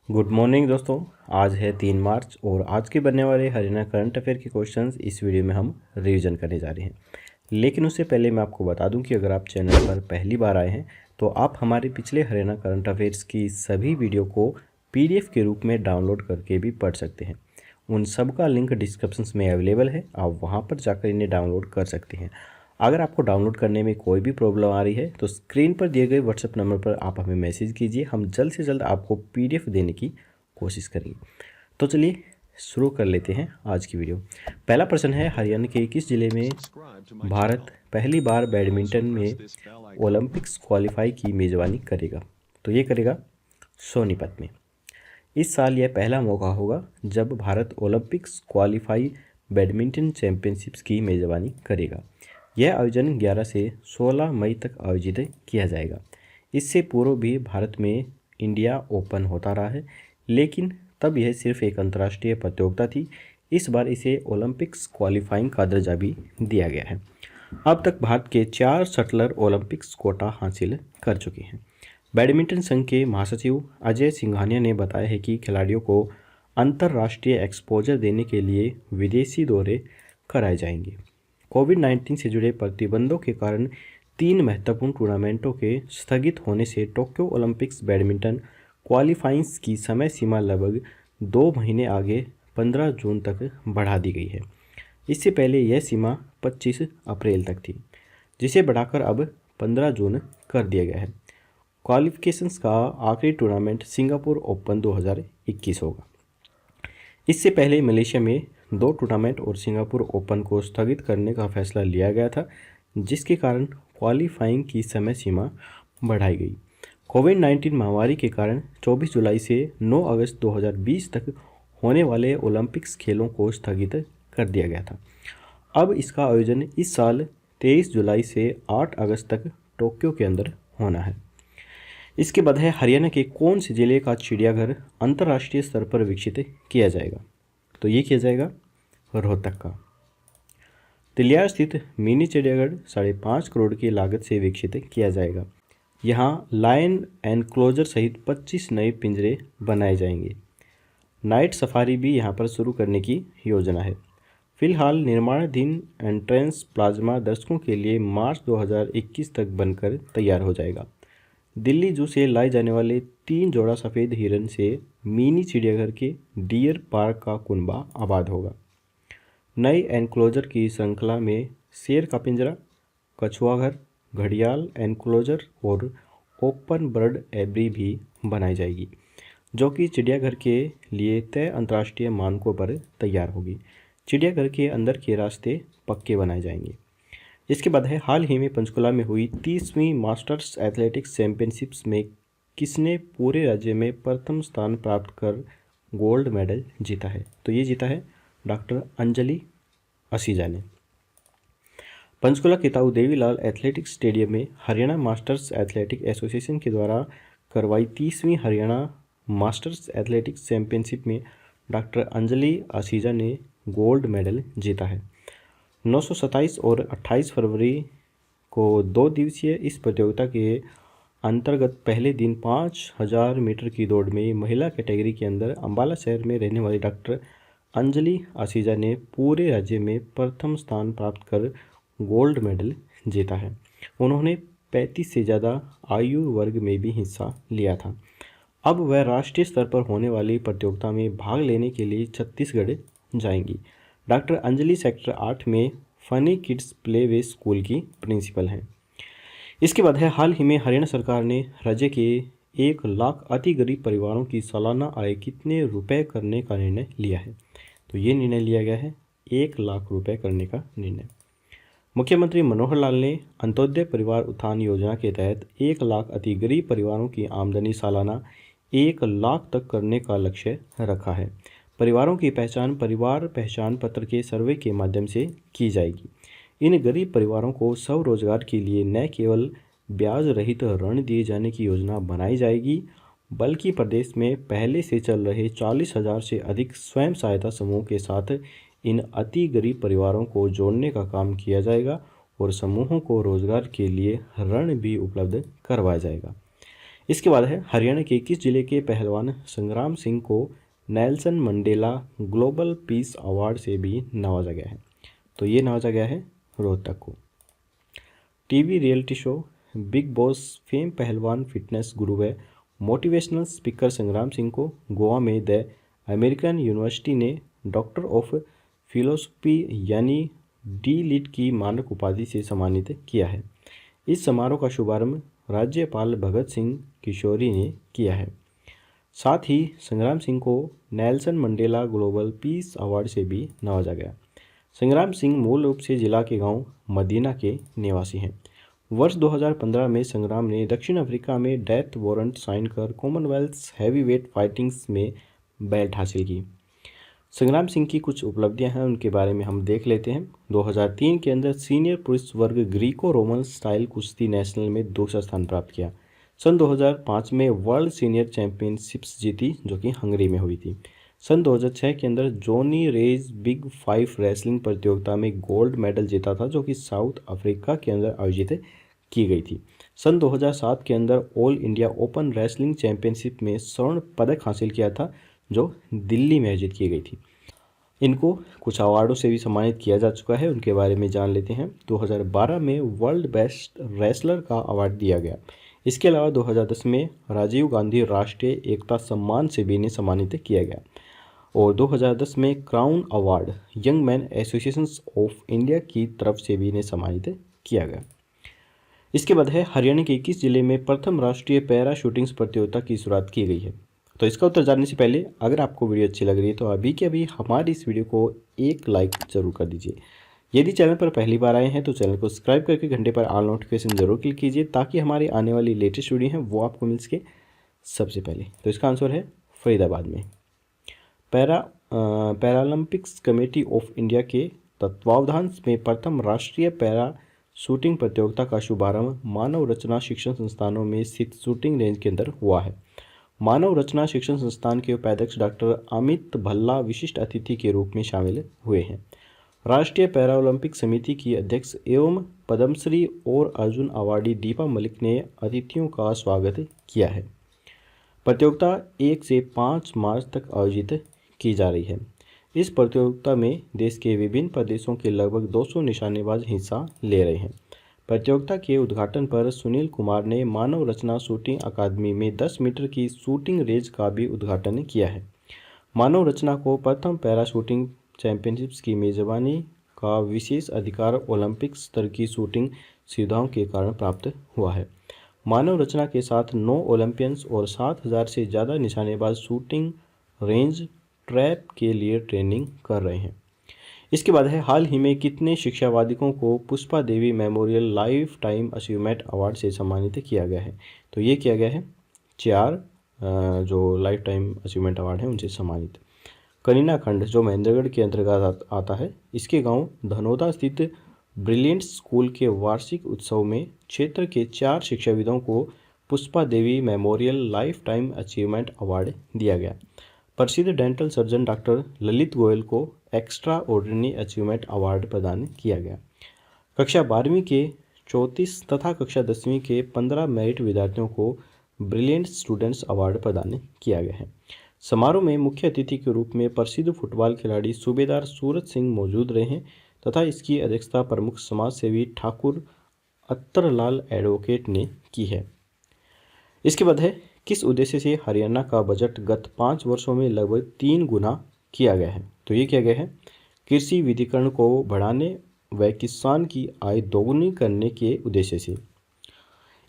Good morning दोस्तों। आज है 3 मार्च और आज के बनने वाले हरियाणा करंट अफेयर के क्वेश्चंस इस वीडियो में हम रिवीजन करने जा रहे हैं। लेकिन उससे पहले मैं आपको बता दूं कि अगर आप चैनल पर पहली बार आए हैं तो आप हमारे पिछले हरियाणा करंट अफेयर्स की सभी वीडियो को PDF के रूप में डाउनलोड करके भी पढ़ सकते हैं। उन सब का लिंक डिस्क्रिप्शन में अवेलेबल है, आप वहाँ पर जाकर इन्हें डाउनलोड कर सकते हैं। अगर आपको डाउनलोड करने में कोई भी प्रॉब्लम आ रही है तो स्क्रीन पर दिए गए व्हाट्सएप नंबर पर आप हमें मैसेज कीजिए, हम जल्द से जल्द आपको PDF देने की कोशिश करेंगे। तो चलिए शुरू कर लेते हैं आज की वीडियो। पहला प्रश्न है, हरियाणा के किस जिले में भारत पहली बार बैडमिंटन में ओलंपिक्स क्वालिफाई की मेज़बानी करेगा? तो ये करेगा सोनीपत में। इस साल यह पहला मौका होगा जब Bharat Olympics qualify badminton championships की मेज़बानी करेगा। यह आयोजन 11 से 16 मई तक आयोजित किया जाएगा। इससे पूर्व भी भारत में इंडिया ओपन होता रहा है, लेकिन तब यह सिर्फ एक अंतर्राष्ट्रीय प्रतियोगिता थी। इस बार इसे ओलंपिक्स क्वालिफाइंग का दर्जा भी दिया गया है। अब तक भारत के 4 शटलर ओलंपिक्स कोटा हासिल कर चुके हैं। बैडमिंटन संघ के महासचिव अजय सिंघानिया ने बताया है कि खिलाड़ियों को अंतर्राष्ट्रीय एक्सपोजर देने के लिए विदेशी दौरे कराए जाएंगे। कोविड-19 से जुड़े प्रतिबंधों के कारण 3 महत्वपूर्ण टूर्नामेंटों के स्थगित होने से टोक्यो ओलंपिक्स बैडमिंटन क्वालिफाइंग्स की समय सीमा लगभग 2 महीने आगे 15 जून तक बढ़ा दी गई है। इससे पहले यह सीमा 25 अप्रैल तक थी, जिसे बढ़ाकर अब 15 जून कर दिया गया है। क्वालिफिकेशंस का आखिरी टूर्नामेंट सिंगापुर ओपन 2021 होगा। इससे पहले मलेशिया में 2 टूर्नामेंट और सिंगापुर ओपन को स्थगित करने का फैसला लिया गया था, जिसके कारण क्वालिफाइंग की समय सीमा बढ़ाई गई। कोविड-19 महामारी के कारण 24 जुलाई से 9 अगस्त 2020 तक होने वाले ओलंपिक्स खेलों को स्थगित कर दिया गया था। अब इसका आयोजन इस साल 23 जुलाई से 8 अगस्त तक टोक्यो के अंदर होना है। इसके बाद है, हरियाणा के कौन से जिले का चिड़ियाघर अंतर्राष्ट्रीय स्तर पर विकसित किया जाएगा? तो ये किया जाएगा रोहतक का। तिलियार स्थित मिनी चिड़ियाघर 5.5 करोड़ की लागत से विकसित किया जाएगा। यहाँ लायन एनक्लोजर सहित 25 नए पिंजरे बनाए जाएंगे। नाइट सफारी भी यहाँ पर शुरू करने की योजना है। फिलहाल निर्माणाधीन एंट्रेंस प्लाज्मा दर्शकों के लिए मार्च 2021 तक बनकर तैयार हो जाएगा। दिल्ली जू से लाए जाने वाले 3 जोड़ा सफ़ेद हिरन से मिनी चिड़ियाघर के डियर पार्क का कुनबा आबाद होगा। नई एनक्लोजर की श्रृंखला में शेर का पिंजरा, कछुआ घर, घड़ियाल एनक्लोजर और ओपन बर्ड एब्री भी बनाई जाएगी, जो कि चिड़ियाघर के लिए तय अंतर्राष्ट्रीय मानकों पर तैयार होगी। चिड़ियाघर के अंदर के रास्ते पक्के बनाए जाएंगे। इसके बाद है, हाल ही में पंचकुला में हुई 30वीं मास्टर्स एथलेटिक्स चैंपियनशिप्स में किसने पूरे राज्य में प्रथम स्थान प्राप्त कर गोल्ड मेडल जीता है? तो ये जीता है डॉक्टर अंजलि असीजा ने। पंचकुला के ताऊ देवीलाल एथलेटिक्स स्टेडियम में हरियाणा मास्टर्स एथलेटिक एसोसिएशन के द्वारा करवाई 30वीं हरियाणा मास्टर्स एथलेटिक्स चैंपियनशिप में डॉक्टर अंजलि असीजा ने गोल्ड मेडल जीता है। 927 और 28 फरवरी को 2 दिवसीय इस प्रतियोगिता के अंतर्गत पहले दिन 5000 मीटर की दौड़ में महिला कैटेगरी के अंदर अम्बाला शहर में रहने वाली डॉक्टर अंजलि असीजा ने पूरे राज्य में प्रथम स्थान प्राप्त कर गोल्ड मेडल जीता है। उन्होंने 35 से ज़्यादा आयु वर्ग में भी हिस्सा लिया था। अब वह राष्ट्रीय स्तर पर होने वाली प्रतियोगिता में भाग लेने के लिए छत्तीसगढ़ जाएंगी। डॉक्टर अंजलि सेक्टर 8 में funny kids play way school की प्रिंसिपल हैं। इसके बाद है, हाल ही में हरियाणा सरकार ने राज्य के 1 लाख अति गरीब परिवारों की सालाना आय कितने रुपए करने का निर्णय लिया है? तो ये निर्णय लिया गया है 1 लाख रुपए करने का निर्णय। मुख्यमंत्री मनोहर लाल ने अंत्योदय परिवार उत्थान योजना के तहत 1 लाख अति गरीब परिवारों की आमदनी सालाना 1 लाख तक करने का लक्ष्य रखा है। परिवारों की पहचान परिवार पहचान पत्र के सर्वे के माध्यम से की जाएगी। इन गरीब परिवारों को स्वरोजगार के लिए न केवल ब्याज रहित ऋण दिए जाने की योजना बनाई जाएगी, बल्कि प्रदेश में पहले से चल रहे 40,000 से अधिक स्वयं सहायता समूह के साथ इन अति गरीब परिवारों को जोड़ने का काम किया जाएगा और समूहों को रोजगार के लिए ऋण भी उपलब्ध करवाया जाएगा। इसके बाद है हरियाणा के किस जिले के पहलवान संग्राम सिंह को Nelson Mandela global peace award से भी नवाजा गया है? तो ये नवाजा गया है रोहतक को। TV reality show big boss fame पहलवान फिटनेस गुरु व मोटिवेशनल स्पीकर संग्राम सिंह को गोवा में द अमेरिकन यूनिवर्सिटी ने डॉक्टर ऑफ फिलोसफी यानी डी लिट की मानक उपाधि से सम्मानित किया है। इस समारोह का शुभारंभ राज्यपाल भगत सिंह किशोरी ने किया है। साथ ही संग्राम सिंह को Nelson Mandela global peace award से भी नवाजा गया। संग्राम सिंह मूल रूप से जिला के गांव मदीना के निवासी हैं। वर्ष 2015 में संग्राम ने दक्षिण अफ्रीका में डेथ वारंट साइन कर कॉमनवेल्थ हैवीवेट फाइटिंग्स में बेल्ट हासिल की। संग्राम सिंह की कुछ उपलब्धियां हैं, उनके बारे में हम देख लेते हैं। 2003 के अंदर सीनियर पुरुष वर्ग ग्रीको रोमन स्टाइल कुश्ती नेशनल में दूसरा स्थान प्राप्त किया। सन 2005 में वर्ल्ड सीनियर चैंपियनशिप्स जीती, जो कि हंगरी में हुई थी। सन 2006 के अंदर जॉनी रेज बिग 5 रेसलिंग प्रतियोगिता में गोल्ड मेडल जीता था, जो कि साउथ अफ्रीका के अंदर आयोजित की गई थी। सन 2007 के अंदर all India open wrestling championship में स्वर्ण पदक हासिल किया था, जो दिल्ली में आयोजित की गई थी। इनको कुछ अवार्डों से भी सम्मानित किया जा चुका है, उनके बारे में जान लेते हैं। 2012 में वर्ल्ड बेस्ट रेसलर का अवार्ड दिया गया। इसके अलावा 2010 में राजीव गांधी राष्ट्रीय एकता सम्मान से भी इन्हें सम्मानित किया गया और 2010 में crown award young man association of India की तरफ से भी इन्हें सम्मानित किया गया। इसके बाद है हरियाणा के किस जिले में प्रथम राष्ट्रीय पैरा शूटिंग प्रतियोगिता की शुरुआत की गई है? तो इसका उत्तर जानने से पहले अगर आपको वीडियो अच्छी लग रही है तो अभी के अभी हमारी इस वीडियो को एक लाइक जरूर कर दीजिए। यदि चैनल पर पहली बार आए हैं तो चैनल को सब्सक्राइब करके घंटे पर ऑल नोटिफिकेशन जरूर क्लिक कीजिए, ताकि हमारी आने वाली लेटेस्ट वीडियो हैं वो आपको मिल सके सबसे पहले। तो इसका आंसर है फरीदाबाद में। पैरालंपिक्स कमेटी ऑफ इंडिया के तत्वावधान में प्रथम राष्ट्रीय पैरा शूटिंग प्रतियोगिता का शुभारंभ मानव रचना शिक्षण संस्थानों में स्थित शूटिंग रेंज के अंदर हुआ है। मानव रचना शिक्षण संस्थान के उपाध्यक्ष डॉक्टर अमित भल्ला विशिष्ट अतिथि के रूप में शामिल हुए हैं। राष्ट्रीय पैरालंपिक समिति की अध्यक्ष एवं पद्मश्री और अर्जुन अवार्डी दीपा मलिक ने अतिथियों का स्वागत किया है। प्रतियोगिता 1 से 5 मार्च तक आयोजित की जा रही है। इस प्रतियोगिता में देश के विभिन्न प्रदेशों के लगभग 200 निशानेबाज हिस्सा ले रहे हैं। प्रतियोगिता के उद्घाटन पर सुनील कुमार ने मानव रचना शूटिंग अकादमी में 10 मीटर की शूटिंग रेंज का भी उद्घाटन किया है। मानव रचना को प्रथम पैरा शूटिंग चैंपियनशिप्स की मेजबानी का विशेष अधिकार ओलंपिक स्तर की शूटिंग सुविधाओं के कारण प्राप्त हुआ है। मानव रचना के साथ 9 ओलंपियंस और 7000 से ज़्यादा निशानेबाज शूटिंग रेंज ट्रैप के लिए ट्रेनिंग कर रहे हैं। इसके बाद है हाल ही में कितने शिक्षावादिकों को Pushpa Devi memorial lifetime achievement award से सम्मानित किया गया है? तो ये किया गया है 4 जो लाइफ टाइम अचीवमेंट अवार्ड है उनसे सम्मानित। कनीना खंड जो महेंद्रगढ़ के अंतर्गत आता है, इसके गांव धनोदा स्थित ब्रिलियंट स्कूल के वार्षिक उत्सव में क्षेत्र के 4 शिक्षाविदों को Pushpa Devi memorial lifetime achievement award दिया गया। प्रसिद्ध dental surgeon doctor Lalit Goyal को एक्स्ट्रा ऑर्डिनरी अचीवमेंट अवार्ड प्रदान किया गया। कक्षा 12वीं के 34 तथा कक्षा 10वीं के 15 मेरिट विद्यार्थियों को ब्रिलियंट स्टूडेंट्स अवार्ड प्रदान किया गया है। समारोह में मुख्य अतिथि के रूप में प्रसिद्ध फुटबॉल खिलाड़ी सूबेदार सूरज सिंह मौजूद रहे हैं तथा इसकी अध्यक्षता प्रमुख समाज सेवी ठाकुर अत्तरलाल एडवोकेट ने की है। इसके बाद है किस उद्देश्य से हरियाणा का बजट गत 5 वर्षों में लगभग 3 गुना किया गया है? तो ये किया गया है कृषि विधिकरण को बढ़ाने व किसान की आय दोगुनी करने के उद्देश्य से।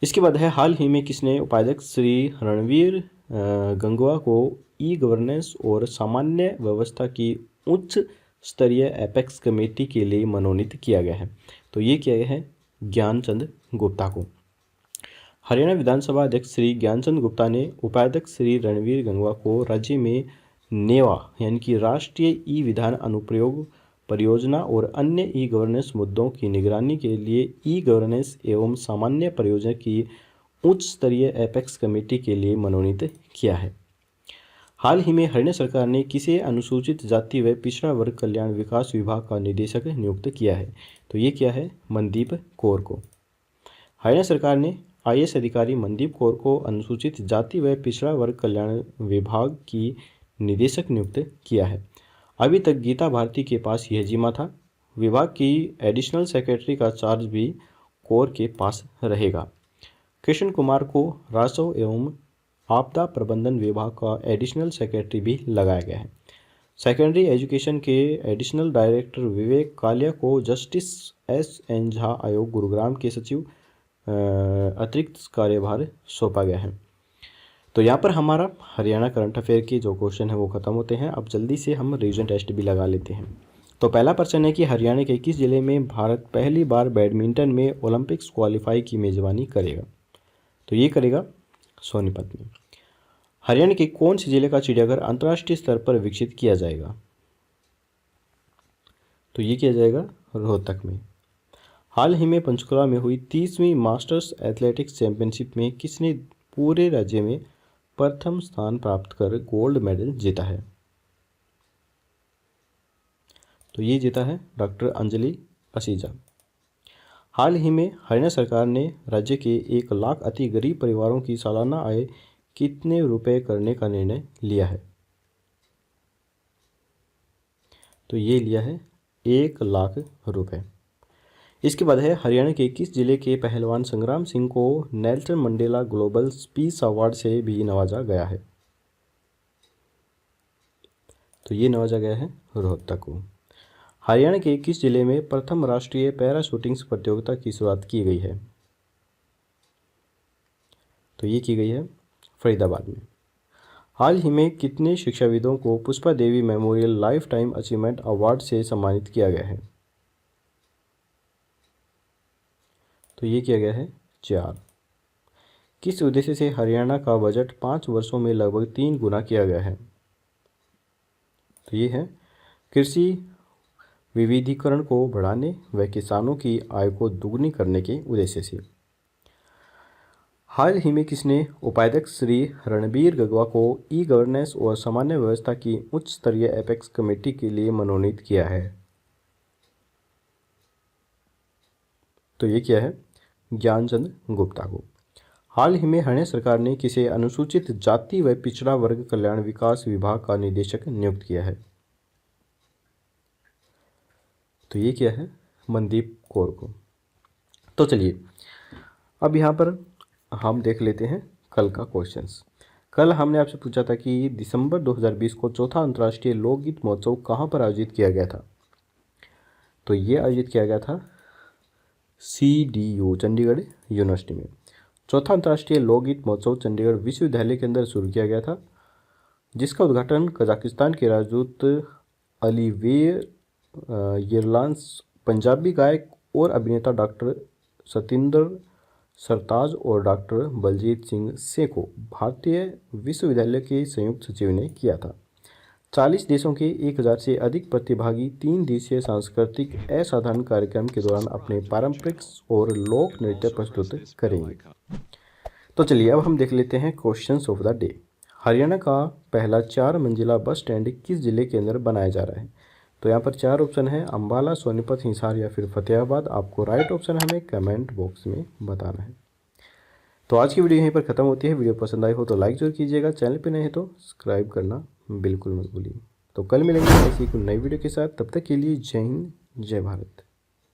इसके बाद है हाल ही में किसने उपाध्यक्ष श्री रणवीर गंगवा को ई गवर्नेंस और सामान्य व्यवस्था की उच्च स्तरीय एपेक्स कमेटी के लिए मनोनीत किया गया है? तो ये किया गया है ज्ञानचंद गुप्ता को। हरियाणा विधानसभा अध्यक्ष श्री ज्ञानचंद गुप्ता ने उपाध्यक्ष श्री रणवीर गंगवा को राज्य में नेवा यानी कि राष्ट्रीय ई विधान अनुप्रयोग परियोजना और अन्य ई गवर्नेंस मुद्दों की निगरानी के लिए ई गवर्नेंस एवं सामान्य परियोजना की उच्च स्तरीय एपेक्स कमेटी के लिए मनोनीत किया है। हाल ही में हरियाणा सरकार ने किसे अनुसूचित जाति व पिछड़ा वर्ग कल्याण विकास विभाग का निदेशक नियुक्त किया है? तो ये किया है मनदीप कौर को। हरियाणा सरकार ने IAS अधिकारी मनदीप कौर को अनुसूचित जाति व पिछड़ा वर्ग कल्याण विभाग की निदेशक नियुक्त किया है। अभी तक गीता भारती के पास यह जिम्मा था। विभाग की एडिशनल सेक्रेटरी का चार्ज भी कौर के पास रहेगा। कृष्ण कुमार को राजस्व एवं आपदा प्रबंधन विभाग का एडिशनल सेक्रेटरी भी लगाया गया है। सेकेंडरी एजुकेशन के एडिशनल डायरेक्टर विवेक कालिया को जस्टिस SN झा आयोग गुरुग्राम के सचिव अतिरिक्त कार्यभार सौंपा गया है। तो यहाँ पर हमारा हरियाणा करंट अफेयर के जो क्वेश्चन है वो खत्म होते हैं। अब जल्दी से हम रिवीजन टेस्ट भी लगा लेते हैं। तो पहला प्रश्न है कि हरियाणा के किस जिले में भारत पहली बार बैडमिंटन में ओलंपिक्स क्वालिफाई की मेजबानी करेगा? तो ये करेगा सोनीपत में। हरियाणा के कौन से जिले का चिड़ियाघर अंतर्राष्ट्रीय स्तर पर विकसित किया जाएगा? तो ये किया जाएगा रोहतक में। हाल ही में पंचकुला में हुई 30वीं मास्टर्स एथलेटिक्स चैंपियनशिप में किसने पूरे राज्य में प्रथम स्थान प्राप्त कर गोल्ड मेडल जीता है? तो ये जीता है डॉक्टर अंजलि असीजा। हाल ही में हरियाणा सरकार ने राज्य के 1 लाख अति गरीब परिवारों की सालाना आय कितने रुपए करने का निर्णय लिया है? तो ये लिया है 1 लाख रुपए। इसके बाद है हरियाणा के किस जिले के पहलवान संग्राम सिंह को Nelson Mandela global peace award से भी नवाजा गया है? तो ये नवाजा गया है रोहतक को। हरियाणा के किस जिले में प्रथम राष्ट्रीय पैरा शूटिंग प्रतियोगिता की शुरुआत की गई है? तो ये की गई है फरीदाबाद में। हाल ही में कितने शिक्षाविदों को Pushpa Devi memorial lifetime achievement award से सम्मानित किया गया है? तो ये किया गया है 4। किस उद्देश्य से हरियाणा का बजट 5 वर्षों में लगभग 3 गुना किया गया है? तो ये है कृषि विविधीकरण को बढ़ाने व किसानों की आय को दुगनी करने के उद्देश्य से। हाल ही में किसने उपाध्यक्ष श्री रणबीर गगवा को ई-गवर्नेंस और सामान्य व्यवस्था की उच्च स्तरीय एपेक्स कमेटी के लिए मनोनीत किया है? तो ये किया है ज्ञानचंद गुप्ता को। हाल ही में हरियाणा सरकार ने किसे अनुसूचित जाति व पिछड़ा वर्ग कल्याण विकास विभाग का निदेशक नियुक्त किया है? तो ये किया है मनदीप कौर को। तो चलिए अब यहाँ पर हम देख लेते हैं कल का क्वेश्चंस। कल हमने आपसे पूछा था कि दिसंबर 2020 को चौथा अंतर्राष्ट्रीय लोकगीत महोत्सव कहाँ पर आयोजित किया गया था? तो ये आयोजित किया गया था CDU चंडीगढ़ यूनिवर्सिटी में। चौथा अंतर्राष्ट्रीय लोकगीत महोत्सव चंडीगढ़ विश्वविद्यालय के अंदर शुरू किया गया था, जिसका उद्घाटन कजाकिस्तान के राजदूत अलीवेर यरलान्स, पंजाबी गायक और अभिनेता डॉक्टर सतिंदर सरताज और डॉक्टर बलजीत सिंह सेको भारतीय विश्वविद्यालय के संयुक्त सचिव ने किया था। 40 देशों के 1000 से अधिक प्रतिभागी 3 दिवसीय सांस्कृतिक असाधारण कार्यक्रम के दौरान अपने पारंपरिक और लोक नृत्य प्रस्तुत करेंगे। तो चलिए अब हम देख लेते हैं questions of the day. Haryana का पहला 4 मंजिला बस स्टैंड किस जिले के अंदर बनाया जा रहा है? तो यहाँ पर 4 ऑप्शन है, अम्बाला, सोनीपत, हिसार या फिर फतेहाबाद। आपको राइट ऑप्शन हमें कमेंट बॉक्स में बताना है। तो आज की वीडियो यहीं पर ख़त्म होती है। वीडियो पसंद आई हो तो लाइक जरूर कीजिएगा, चैनल पे नए हैं तो सब्सक्राइब करना बिल्कुल मत भूलिए। तो कल मिलेंगे ऐसी कोई नई वीडियो के साथ, तब तक के लिए जय हिंद, जय भारत।